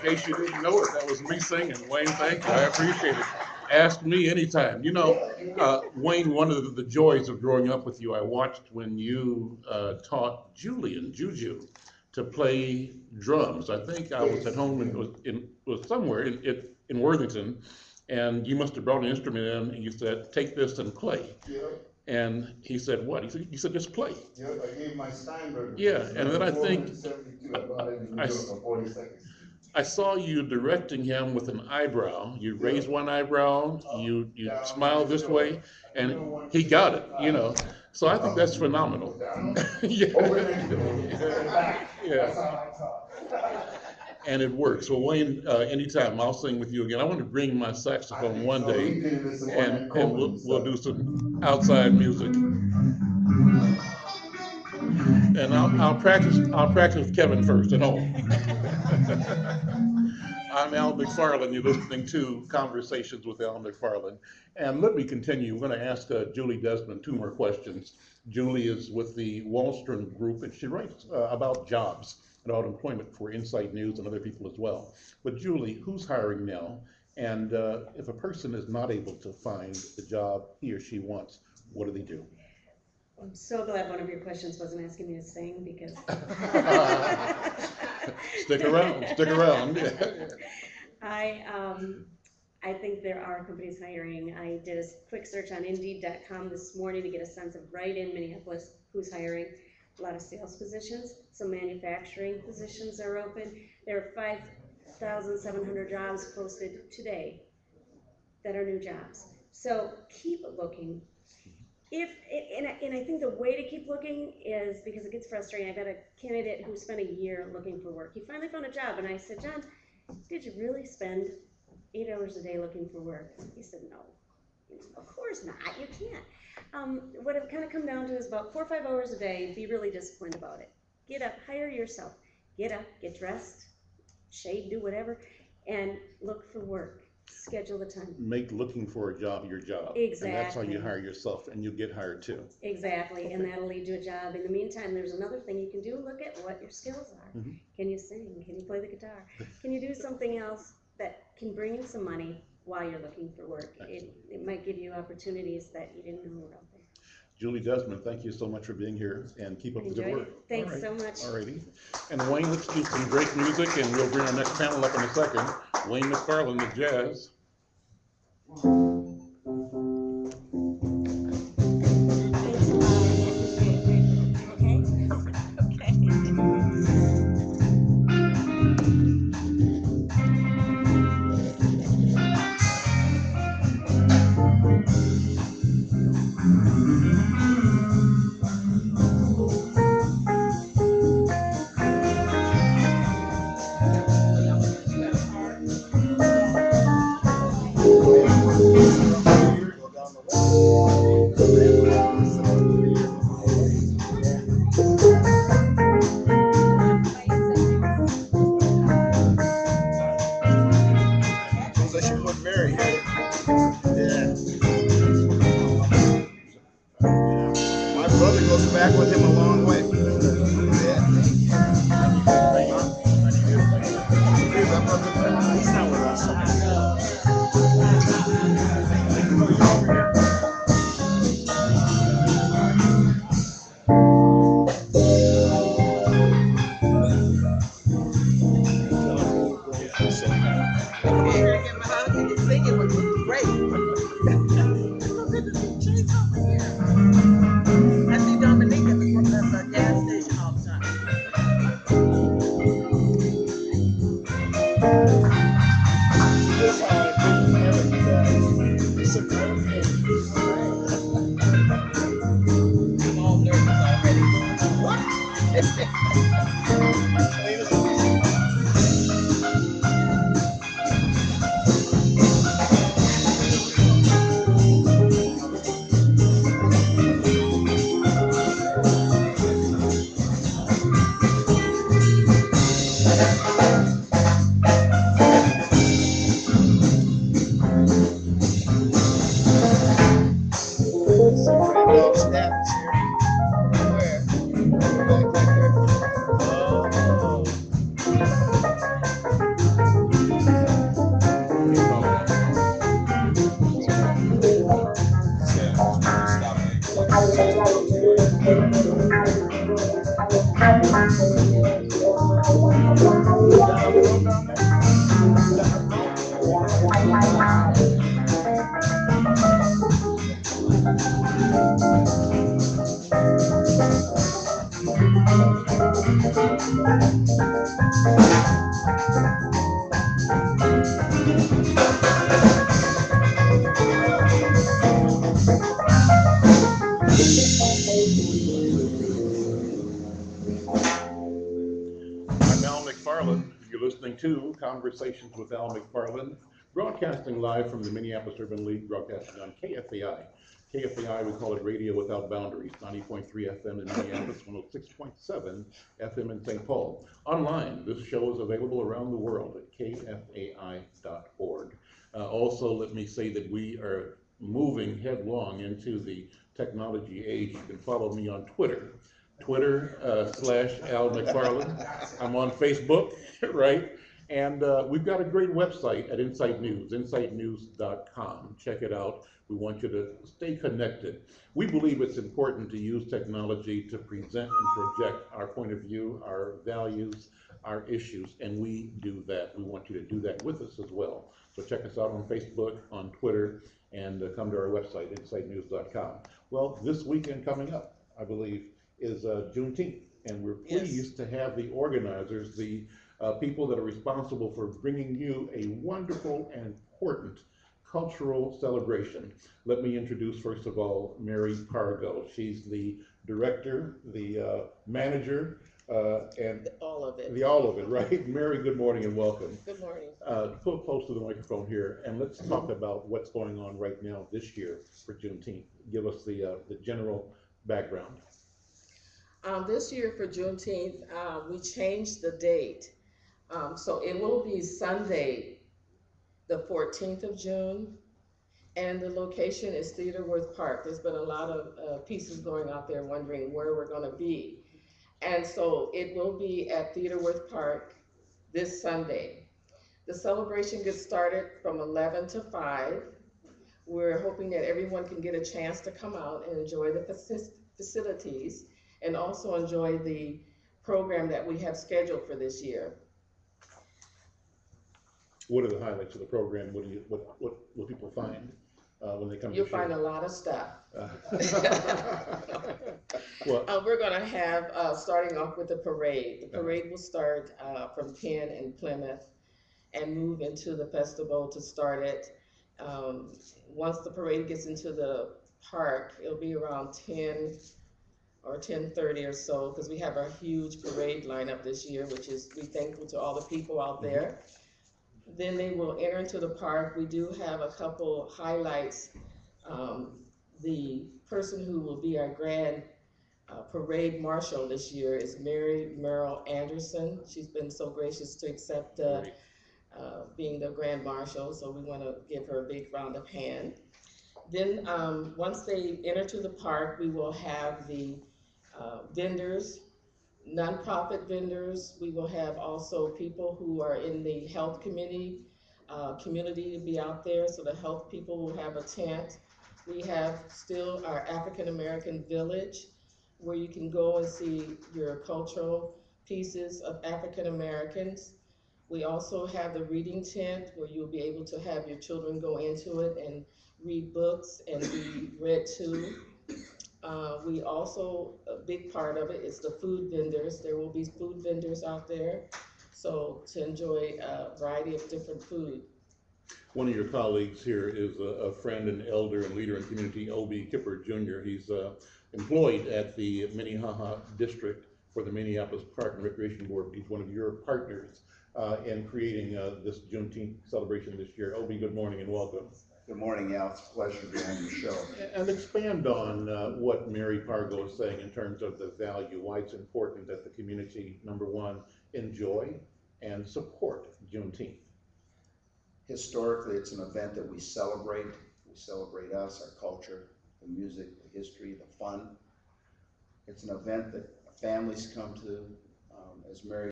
case you didn't know it, that was me singing. Wayne, thank you. I appreciate it. Ask me anytime. You know, Wayne, one of the joys of growing up with you, I watched when you taught Julian, Juju, to play drums. I think I was at home and was somewhere in Worthington, and you must have brought an instrument in, and you said, "Take this and play." Yeah. And he said, "What?" He said, "Just play." Yeah, I gave my Steinberg. Yeah, and then I think I saw you directing him with an eyebrow. You raise one eyebrow, you smile this way, and he got it, you know. So I think that's phenomenal. Yeah. Yeah. And it works. Well, Wayne, anytime I'll sing with you again. I want to bring my saxophone one day, and we'll do some outside music. And I'll practice with Kevin first at home. I'm Al McFarlane. You're listening to Conversations with Al McFarlane. And let me continue. We're going to ask Julie Desmond two more questions. Julie is with the Wallstrom Group, and she writes about jobs and about employment for Insight News and other people as well. But Julie, who's hiring now? And if a person is not able to find the job he or she wants, what do they do? I'm so glad one of your questions wasn't asking me to sing, because stick around. I think there are companies hiring. I did a quick search on Indeed.com this morning to get a sense of right in Minneapolis who's hiring. A lot of sales positions, some manufacturing positions are open. There are 5,700 jobs posted today that are new jobs. So keep looking. And I think the way to keep looking is, because it gets frustrating. I got a candidate who spent a year looking for work. He finally found a job, and I said, "John, did you really spend 8 hours a day looking for work?" He said, "No, of course not. You can't." What I've kind of come down to is about 4 or 5 hours a day. Be really disciplined about it. Get up, hire yourself. Get up, get dressed, shave, do whatever, and look for work. Schedule the time. Make looking for a job your job. Exactly. And that's how you hire yourself, and you get hired too. Exactly, okay. And that'll lead to a job. In the meantime, there's another thing you can do. Look at what your skills are. Mm-hmm. Can you sing? Can you play the guitar? Can you do something else that can bring in some money while you're looking for work? It might give you opportunities that you didn't know were out there. Julie Desmond, thank you so much for being here, and keep up the good work. Thanks so much. All righty. And Wayne, let's do some great music, and we'll bring our next panel up in a second. Wayne McFarlane with jazz. I'm Al McFarlane. You're listening to Conversations with Al McFarlane, broadcasting live from the Minneapolis Urban League, broadcasting on KFAI. KFAI, we call it Radio Without Boundaries, 90.3 FM in Minneapolis, 106.7 FM in St. Paul. Online, this show is available around the world at kfai.org. Also, let me say that we are moving headlong into the technology age. You can follow me on Twitter /Al McFarlane. I'm on Facebook, right? And we've got a great website at Insight News, insightnews.com. Check it out. We want you to stay connected. We believe it's important to use technology to present and project our point of view, our values, our issues, and we do that. We want you to do that with us as well. So check us out on Facebook, on Twitter, and come to our website, insightnews.com. Well, this weekend coming up, I believe, is Juneteenth, and we're pleased to have the organizers, the people that are responsible for bringing you a wonderful and important cultural celebration. Let me introduce, first of all, Mary Pargo. She's the director, the manager, and all of it. all of it, right? Mary, good morning and welcome. Good morning. Pull close to the microphone here, and let's talk about what's going on right now this year for Juneteenth. Give us the general background. This year for Juneteenth, we changed the date. So it will be Sunday, the 14th of June, and the location is Theodore Wirth Park. There's been a lot of pieces going out there wondering where we're going to be. And so it will be at Theodore Wirth Park this Sunday. The celebration gets started from 11 to 5. We're hoping that everyone can get a chance to come out and enjoy the facilities and also enjoy the program that we have scheduled for this year. What are the highlights of the program? What will people find when they come? You'll find a lot of stuff. Well, We're going to have, starting off with the parade. The parade will start from Penn and Plymouth and move into the festival to start it. Once the parade gets into the park, it'll be around 10 or 10:30 or so, because we have a huge parade lineup this year, which is, we're thankful to all the people out there. Then they will enter into the park. We do have a couple highlights. The person who will be our grand parade marshal this year is Mary Merrill Anderson. She's been so gracious to accept being the grand marshal, so we want to give her a big round of hand. Then once they enter to the park, we will have the vendors, nonprofit vendors. We will have also people who are in the health community to be out there, so the health people will have a tent. We have still our African American village, where you can go and see your cultural pieces of African Americans. We also have the reading tent, where you'll be able to have your children go into it and read books and be read to. We also, a big part of it is the food vendors. There will be food vendors out there, so to enjoy a variety of different food. one of your colleagues here is a friend and elder and leader in community, O.B. Kipper Jr. He's employed at the Minnehaha District for the Minneapolis Park and Recreation Board. He's one of your partners in creating this Juneteenth celebration this year. O.B., good morning and welcome. Good morning, Al. It's a pleasure to be on your show. And expand on what Mary Pargo is saying in terms of the value, why it's important that the community, number one, enjoy and support Juneteenth. Historically, it's an event that we celebrate. We celebrate us, our culture, the music, the history, the fun. It's an event that families come to, as Mary